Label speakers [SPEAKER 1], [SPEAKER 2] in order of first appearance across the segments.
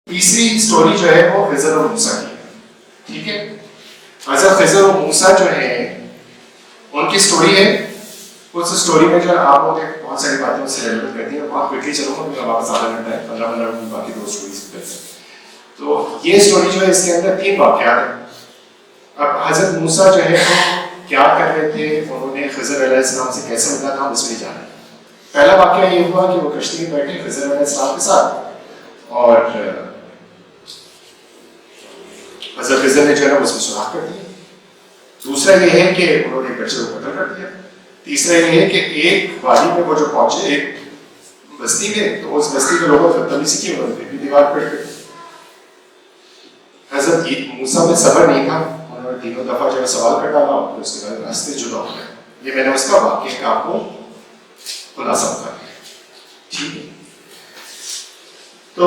[SPEAKER 1] تیسری سٹوری جو ہے وہ خضر اور موسیٰ کی ہے. ٹھیک ہے, حضرت خضر اور موسیٰ جو ہے ان کی سٹوری ہے. اس سٹوری میں جو ہے آپ لوگ بہت ساری باتیں اس سے ریلیٹ کرتی ہیں. بہت کوئکلی چلوں گا کیونکہ واپس آدھا گھنٹہ ہے, 15 منٹ باقی دو سٹوریز کرتے ہیں. تو یہ سٹوری جو ہے اس کے اندر 3 واقعات ہیں. اب حضرت موسیٰ جو ہے کیا کر رہے تھے, انہوں نے خضر علیہ السلام سے کیسے ملا تھا, ہم اس میں جانا ہے. پہلا واقعہ یہ ہوا کہ وہ کشتی میں بیٹھے خضر علیہ السلام کے ساتھ اور حضرت خضر نے جو ہے اس میں سوراخ کر دیا. دوسرا یہ ہے کہ انہوں نے بچے کو قتل کر دیا. تیسرا یہ ہے کہ ایک وادی میں وہ جو پہنچے ایک بستی میں, تو اس بستی کے لوگوں نے بدتمیزی کی, انہوں نے بھی دیوار پٹ گئی. حضرت موسیٰ میں صبر نہیں تھا, انہوں نے 3 دفعہ جو ہے سوال کر ڈالا اور اس کے بعد راستے جدا ہو گئے. یہ میں نے اس کا واقعہ کا آپ کو خلاصہ بتا دیا. ٹھیک ہے, تو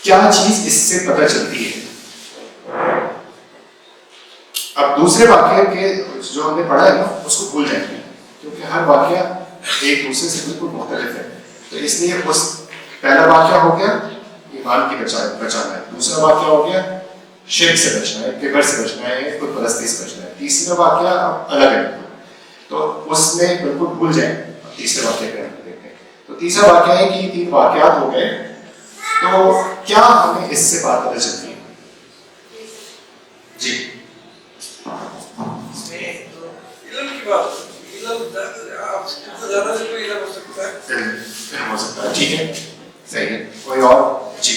[SPEAKER 1] کیا چیز اس سے پتہ چلتی ہے. اب دوسرے واقعے کے جو ہم نے پڑھا ہے نا اس کو بھول جائیں گے کیونکہ ہر واقعہ ایک دوسرے سے بالکل مختلف ہے. تو اس لیے اس پہلا واقعہ ہو گیا ایمان کی بچانا ہے, دوسرا واقعہ ہو گیا شرک سے بچنا ہے, کبر سے بچنا ہے, خود پرستی سے بچنا ہے. تیسرا واقعہ الگ ہے, تو اس میں بالکل بھول جائیں. تیسرے واقعے پہ ہم دیکھتے ہیں. تو تیسرا واقعہ ہے کہ یہ 3 واقعات ہو گئے, تو کیا ہمیں اس سے بات پتہ چلتی ہے. جی ہو سکتا ہے. ٹھیک ہے, صحیح ہے. کوئی اور. جی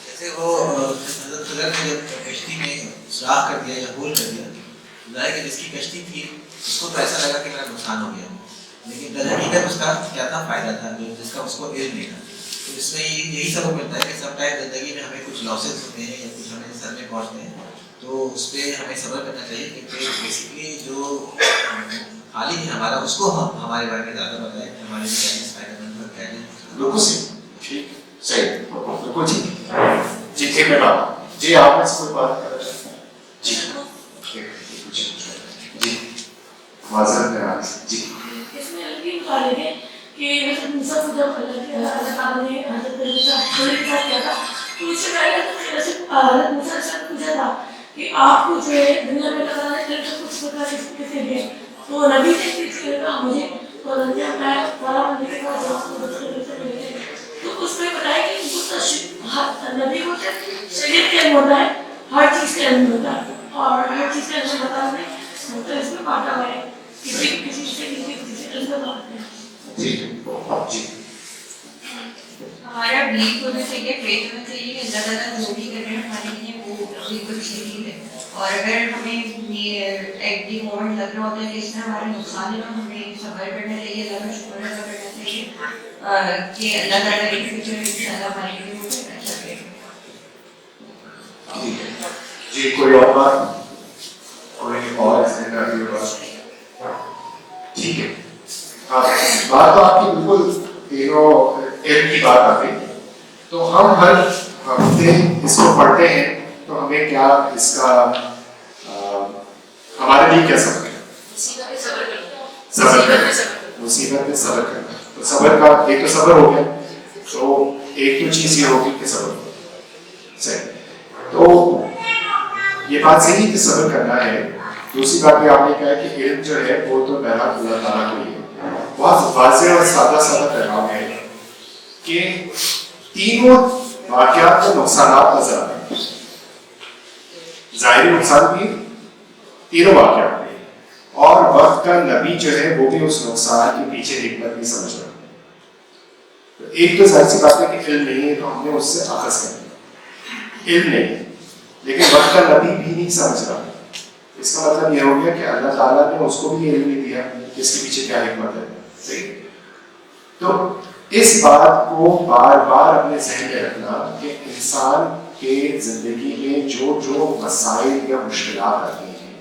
[SPEAKER 2] جیسے وہ حضرت خضر نے جب کشتی میں سوراخ کر دیا یا ہول کر دیا, ظاہر کہ جس کی کشتی تھی اس کو تو ایسا لگا کہ میرا نقصان ہو گیا, لیکن در حقیقت اس کا کیا تھا, فائدہ تھا جس کا اس کو علم نہیں تھا. تو اس میں یہی سبق ملتا ہے کہ سب ٹائم زندگی میں ہمیں کچھ لاسز ہوتے ہیں یا کچھ ہمیں سر میں پہنچتے ہیں, تو اس پہ ہمیں صبر کرنا چاہیے کیونکہ بیسکلی جو خالق ہے ہمارا اس کو ہمارے بارے میں زیادہ پتہ ہے کہ ہمارے لیے کیا چیز فائدہ مند ہے, کیا چیز.
[SPEAKER 1] بالکل ٹھیک, صحیح, بالکل. جی جی ٹھیک ہے بات. جی آپ نے کوئی بات کرنا چاہتے ہیں. جی جی معذرت ہے. جی
[SPEAKER 3] اس میں یہ مطالب ہے کہ حضرت موسیٰ کو جب اللہ تعالیٰ نے حضرت خضر کے ساتھ کیا تھا تو اس سے پہلے حضرت موسیٰ سے پوچھا تھا کہ آپ کو جو ہے دنیا میں اللہ تعالیٰ نے کچھ پتا کیسے دیا, تو نبی نے اس کے کہا مجھے تو میں فلاں بندے کے پاس جاؤں سے ملے. تو اس میں بتایا کہ نبی کو شریعت کا علم ہوتا ہے, ہر چیز کا علم ہوتا ہے, اور ہر چیز کا علم بتانا نہیں اس میں بانٹا ہوا ہے, کسی سے علم کا بات ہے.
[SPEAKER 1] جی جی
[SPEAKER 4] ہمارا بلیف ہونا چاہیے, فیتھ ہونا چاہیے کہ اللہ تعالیٰ جو بھی کر رہے ہیں ہمارے لیے وہ بالکل صحیح ہے. اور اگر ہمیں ایٹ دی مومنٹ لگ رہا ہوتا ہے کہ اس میں ہمارا نقصان ہے, تو ہمیں صبر کرنا چاہیے, اللہ کا شکر ادا کرنا چاہیے کہ اللہ تعالیٰ ان فیوچر ان شاء اللہ ہمارے لیے وہ اچھا کرے گا.
[SPEAKER 1] جی کوئی اور بات, کوئی اور ٹھیک ہے. بات تو آپ کی بالکل تینوں علم کی بات آ گئی. تو ہم ہر ہفتے اس کو پڑھتے ہیں تو ہمیں کیا اس کا ہمارے لیے کیا سبق ہے. صبر کرنا, مصیبت میں صبر کرنا. تو صبر کا ایک تو صبر ہو گیا, تو ایک تو چیز یہ ہوگی کہ صبر صحیح. تو یہ بات صحیح کہ صبر کرنا ہے. دوسری بات بھی آپ نے کہا کہ علم جو ہے وہ تو بہرحال اللہ تعالیٰ کو ہی ہے. بہت واضح اور سادہ پیغام ہے کہ تینوں واقعات کو نقصانات نظر آتے ہیں. ظاہری نقصان بھی تینوں واقعات میں, اور وقت کا نبی جو ہے وہ بھی اس نقصان کے پیچھے حکمت نہیں سمجھ رہا. ایک تو ظاہر سی بات ہے کہ علم نہیں ہے تو ہم نے اس سے اخذ کرنا, علم نہیں ہے, لیکن وقت کا نبی بھی نہیں سمجھ رہا. اس کا مطلب یہ ہو گیا کہ اللہ تعالیٰ نے اس کو بھی علم نہیں دیا کہ اس کے پیچھے کیا حکمت ہے. صحیح. تو اس بات کو بار بار اپنے ذہن میں رکھنا کہ انسان کے زندگی میں جو مسائل یا مشکلات آتی ہیں,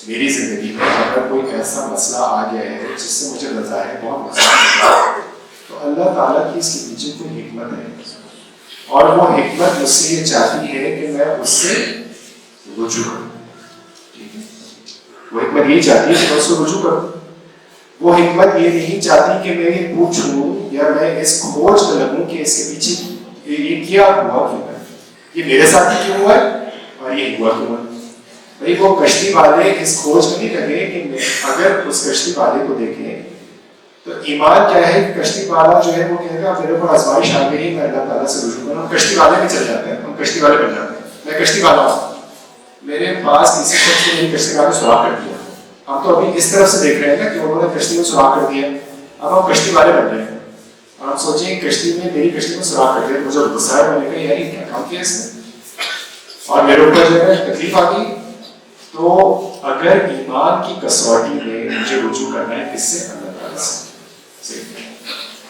[SPEAKER 1] میری زندگی میں اگر کوئی ایسا مسئلہ آ گیا ہے جس سے مجھے بظاہر بہت مسئلہ ہے, تو اللہ تعالیٰ کی اس کے پیچھے کوئی حکمت ہے, اور وہ حکمت مجھ سے یہ چاہتی ہے کہ میں اس سے رجوع کروں. وہ حکمت یہ چاہتی ہے کہ میں اس کو رجوع کروں. وہ حکمت یہ نہیں چاہتی کہ میں یہ پوچھوں یا میں اس کھوج میں لگوں کہ اس کے پیچھے یہ کیا ہوا کیوں ہے, یہ میرے ساتھ ہی کیوں ہوا ہے اور یہ ہوا کیوں ہے. بھائی وہ کشتی والے اس کھوج میں نہیں لگے کہ اگر اس کشتی والے کو دیکھیں تو ایمان کیا ہے کہ کشتی والا جو ہے وہ کہے گا میرے اوپر آزمائش آ گئی, میں اللہ تعالیٰ سے رجوع کروں. ہم کشتی والے میں چل جاتے ہیں, ہم کشتی والے بن جاتے ہیں. میں کشتی والا ہوں, میرے پاس کسی شخص نے میری کشتی والے سراغ کر دیا. ہم تو ابھی اس طرف سے دیکھ رہے ہیں نا کہ انہوں نے کشتی میں سراغ کر دیا, اب ہم کشتی والے بن رہے ہیں اور ہم سوچیں کشتی میں میری کشتی میں سراغ کر دیا. مجھے غصہ ہے, میں نے کہا یار کیا کام کیا اس نے اور میرے اوپر جو ہے تکلیف آ گئی. تو اگر ایمان کی کسوٹی میں مجھے رجوع کرنا ہے کس سے؟ اللہ تعالیٰ سے,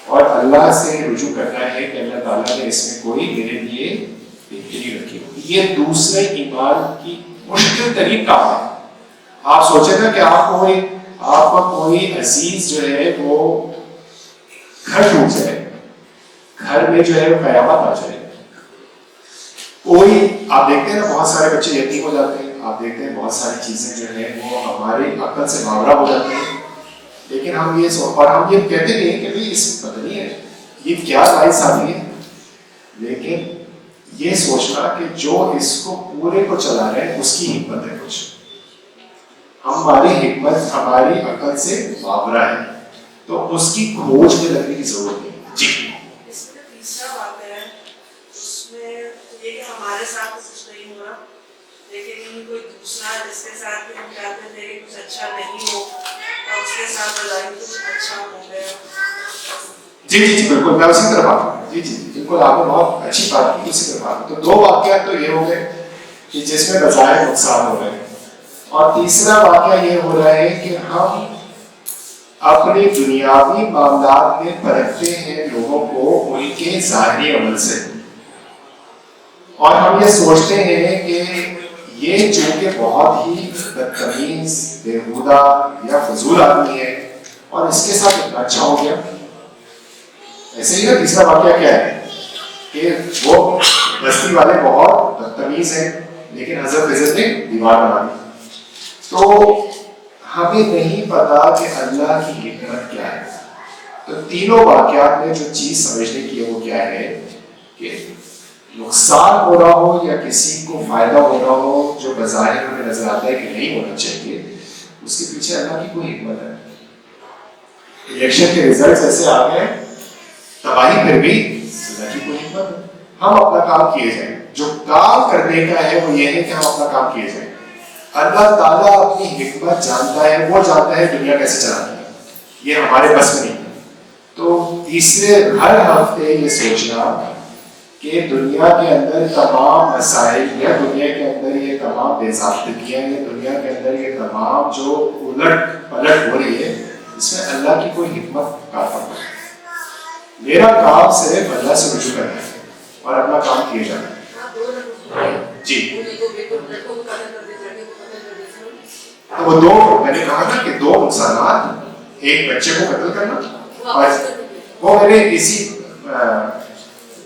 [SPEAKER 1] اور اللہ سے رجوع کرنا ہے کہ اللہ تعالیٰ نے اس میں کوئی میرے لیے بہتری رکھی. یہ دوسرے ایمان کی مشکل ترین کام ہے. آپ سوچیں نا کہ آپ کا کوئی عزیز جو ہے وہ گھر ٹوٹ جائے, گھر میں جو ہے وہ قیامت آ جائے. کوئی آپ دیکھتے ہیں نا بہت سارے بچے یتیم ہو جاتے ہیں, آپ دیکھتے ہیں بہت ساری چیزیں جو ہیں وہ ہماری عقل سے باورہ ہو جاتی ہیں, لیکن ہم یہ کہتے نہیں ہیں کہ بھائی اس میں پتہ نہیں ہے یہ کیا باعث آتی ہے, لیکن یہ سوچنا کہ جو اس کو پورے کو چلا رہے ہیں اس کی حکمت ہے کچھ, ہماری حکمت ہماری عقل سے باورہ ہے, تو اس کی کھوج میں لگنے کی ضرورت ہے. جی
[SPEAKER 5] اس میں تیسرا واقعہ ہے, اس میں یہ کہ ہمارے ساتھ کچھ نہیں ہوا لیکن کوئی دوسرا جس کے ساتھ بھی ہم چاہتے تھے کہ کچھ اچھا نہیں ہو اور اس کے ساتھ بظاہر کچھ اچھا ہو گیا.
[SPEAKER 1] جی جی جی بالکل, میں اسی طرف آتا ہوں. جی جی بالکل, آپ نے بہت اچھی بات کی, اسی طرف آتا ہوں. تو دو واقعات تو یہ ہو گئے کہ جس میں بظاہر نقصان ہو رہے ہیں, اور تیسرا واقعہ یہ ہو رہا ہے کہ ہم اپنے دنیاوی معاملات میں پرکھتے ہیں لوگوں کو ان کے ظاہری عمل سے, اور ہم یہ سوچتے ہیں کہ یہ چونکہ بہت ہی بدتمیز, بےہودہ یا فضول آدمی ہے اور اس کے ساتھ اتنا اچھا ہو گیا. ایسے ہی نا تیسرا واقعہ کیا ہے کہ وہ بستی والے بہت بدتمیز ہیں لیکن حضرت عزت نے دیوار بنا دی. تو ہمیں نہیں پتا کہ اللہ کی حکمت کیا ہے. تو تینوں واقعات میں جو چیز سمجھنے کی ہے وہ کیا ہے کہ نقصان ہو رہا ہو یا کسی کو فائدہ ہو رہا ہو جو بظاہر ہمیں نظر آتا ہے کہ نہیں ہونا چاہیے, اس کے پیچھے اللہ کی کوئی حکمت ہے. الیکشن کے ریزلٹس ایسے آ گئے, تباہی پھر بھی اللہ کی کوئی حکمت ہے. ہم اپنا کام کیے جائیں, جو کام کرنے کا ہے وہ یہ ہے کہ ہم اپنا کام کیے جائیں. اللہ تعالیٰ اپنی حکمت جانتا ہے, وہ جانتا ہے دنیا کیسے چلانا ہے, یہ ہمارے بس میں نہیں ہے. تو تیسرے ہر ہفتے یہ سوچنا کہ دنیا کے اندر تمام مسائل یا دنیا کے اندر یہ تمام بے ضابطگیاں یا دنیا کے اندر یہ تمام جو الٹ پلٹ ہو رہی ہے, اس میں اللہ کی کوئی حکمت کافی ہے. میرا کام صرف اللہ سے رجوع کرنا ہے اور اپنا کام کیے جانا ہے. جی وہ دو, میں نے کہا نا کہ دو نقصانات, ایک بچے کو قتل کرنا, اور وہ میں نے اسی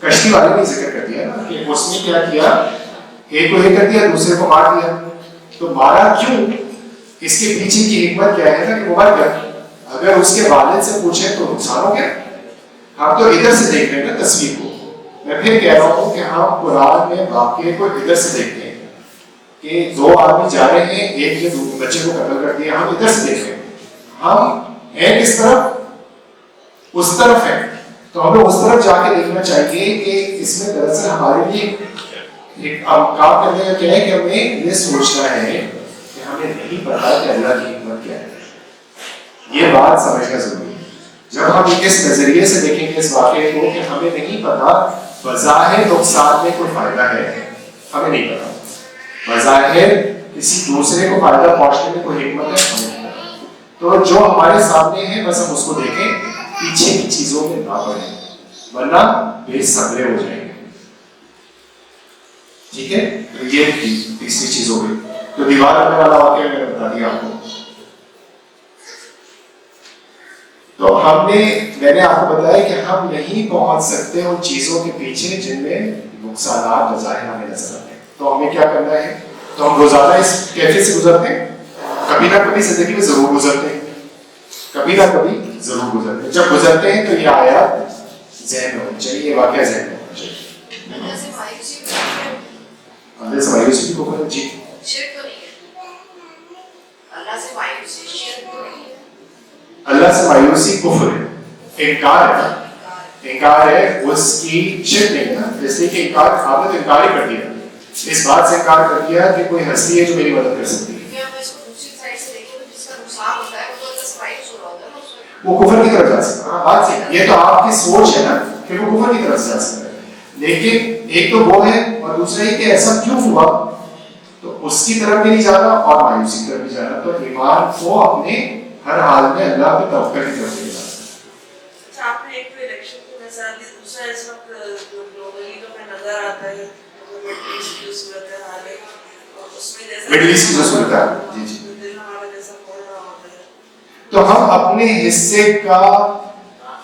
[SPEAKER 1] کشتی والے نے ذکر کر دیا نا کہ اس نے کیا کیا, ایک کو یہ کر دیا دوسرے کو مار دیا. تو مارا کیوں, اس کے پیچھے کی حکمت کیا ہے نا کہ وہ مر گیا. اگر اس کے والد سے پوچھیں تو نقصان ہو گیا. ہم تو ادھر سے دیکھ رہے ہیں نا تصویر کو. میں پھر کہہ رہا ہوں کہ ہم قرآن میں واقعے کو ادھر سے دیکھتے ہیں کہ دو آدمی جا رہے ہیں, ایک نے بچے کو قتل کر دیا. ہم ادھر سے دیکھ رہے ہیں, ہم ہیں کس طرف, اس طرف ہیں. تو ہمیں اس طرف جا کے دیکھنا چاہیے کہ اس میں دراصل ہمارے لیے ایک کام کرنے کا کیا ہے کہ ہمیں یہ سوچنا ہے کہ ہمیں نہیں پتا کہ اللہ کی حکمت کیا ہے. یہ بات سمجھنا ضروری ہے. جب ہم اس نظریے سے دیکھیں گے اس واقعے کو کہ ہمیں نہیں پتا بظاہر نقصان میں کوئی فائدہ ہے, ہمیں نہیں پتا بظاہر کسی دوسرے کو فائدہ پہنچنے میں کوئی حکمت ہے, ہمیں نہیں پتا. تو جو ہمارے سامنے ہے بس ہم اس کو دیکھیں, پیچھے کی چیزوں میں نہ پڑیں ورنہ بے صبرے ہو جائیں گے. ٹھیک ہے, تو یہ تیسری چیز ہو گئی. تو دیوار بننے والا واقعہ میں نے بتا دیا آپ کو. تو میں نے آپ کو بتایا کہ ہم نہیں پہنچ سکتے ان چیزوں کے پیچھے جن میں نقصانات بظاہر ہمیں نظر آتے ہیں. تو ہمیں کیا کرنا ہے, تو ہم روزانہ اس کیفیت سے گزرتے ہیں, کبھی نہ کبھی زندگی میں ضرور گزرتے ہیں, کبھی نہ کبھی ضرور گزرتے ہیں. جب گزرتے ہیں تو یہ آیات ذہن میں ہونا چاہیے، یہ واقعہ ذہن میں ہونا چاہیے.
[SPEAKER 6] اللہ سے مایوسی کو کفر
[SPEAKER 1] اللہ سے مایوسی بھی کفر ہے. جی
[SPEAKER 6] شرک تو نہیں ہے. اللہ سے مایوسی شرک تو نہیں ہے.
[SPEAKER 1] اللہ سے مایوسی کفر ہے، انکار ہے. انکار ہے اس کی شرک نہیں ہے نا، اس لیے کہ انکار آپ نے تو انکار ہی کر دیا، اس بات سے انکار کر دیا کہ کوئی ہستی ہے جو میری مدد کر سکتی ہے.
[SPEAKER 6] کیونکہ ہم اس کو دوسری سائڈ سے دیکھیں تو جس کا نقصان ہوتا ہے وہ تو اللہ سے مایوس ہو رہا ہوتا ہے نا اس میں.
[SPEAKER 1] وہ کفر کی طرف جا سکتا ہے. بات صحیح، یہ تو آپ کی سوچ ہے نا کہ وہ کفر کی طرف جا سکتا ہے. لیکن ایک تو وہ ہے اور دوسرا یہ کہ ایسا کیوں ہوا، تو اس کی طرف بھی نہیں جانا اور مایوسی کی طرف بھی جانا. تو ایمان کو اپنے ہر حال میں اللہ کے توقع کی طرف لے جانا.
[SPEAKER 5] اچھا، آپ نے ایک تو الیکشن کی مثال دی، دوسرا اس وقت جو گلوبلی تو ہمیں نظر آتا ہے مڈل ایسٹ کی جو صورت حال ہے، اور اس میں جیسا
[SPEAKER 1] مڈل ایسٹ کی جو صورت حال، جی جی،
[SPEAKER 5] دل ہمارا جیسا کھول رہا ہوتا ہے،
[SPEAKER 1] تو ہم اپنے حصے کا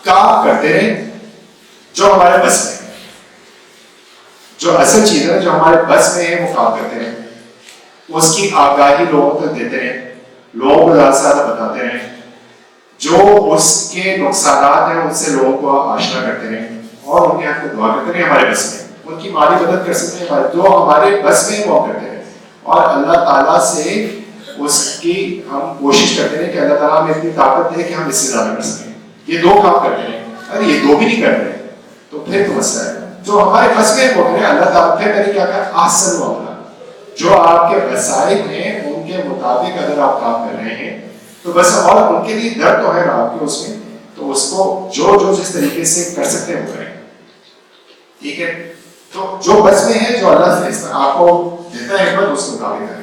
[SPEAKER 1] کام کرتے رہیں جو ہمارے بس میں ہے. جو اصل چیز ہے جو ہمارے بس میں ہے وہ کام کرتے رہیں، اس کی آگاہی لوگوں تک دیتے رہیں، لوگوں کو زیادہ سے زیادہ بتاتے رہیں، جو اس کے نقصانات ہیں ان سے لوگوں کو آشنا کرتے رہیں اور ان کے حق میں دعا کرتے رہیں. ہمارے بس میں ان کی مالی مدد کر سکتے ہیں، جو ہمارے بس میں وہ کرتے رہیں، اور اللہ تعالیٰ سے اس کی ہم کوشش کرتے رہیں کہ اللہ تعالیٰ ہمیں اتنی طاقت دے کہ ہم اس سے زیادہ کر سکیں. یہ دو کام کرتے رہیں. اگر یہ دو بھی نہیں کر رہے تو پھر تو مسئلہ ہے. جو ہمارے بس میں وہ کریں، اللہ تعالیٰ پھر میں نے کیا کہا، احسن معاملہ، جو آپ کے وسائل ہیں ان کے مطابق اگر آپ کام کر رہے ہیں تو بس، اور ان کے لیے ڈر تو ہے نا آپ کے اس میں، تو اس کو جو جس طریقے سے کر سکتے ہیں وہ کریں. ٹھیک ہے، تو جو بس میں ہے جو اللہ سے آپ کو دیتا ہے حکمت اس کے مطابق ہے.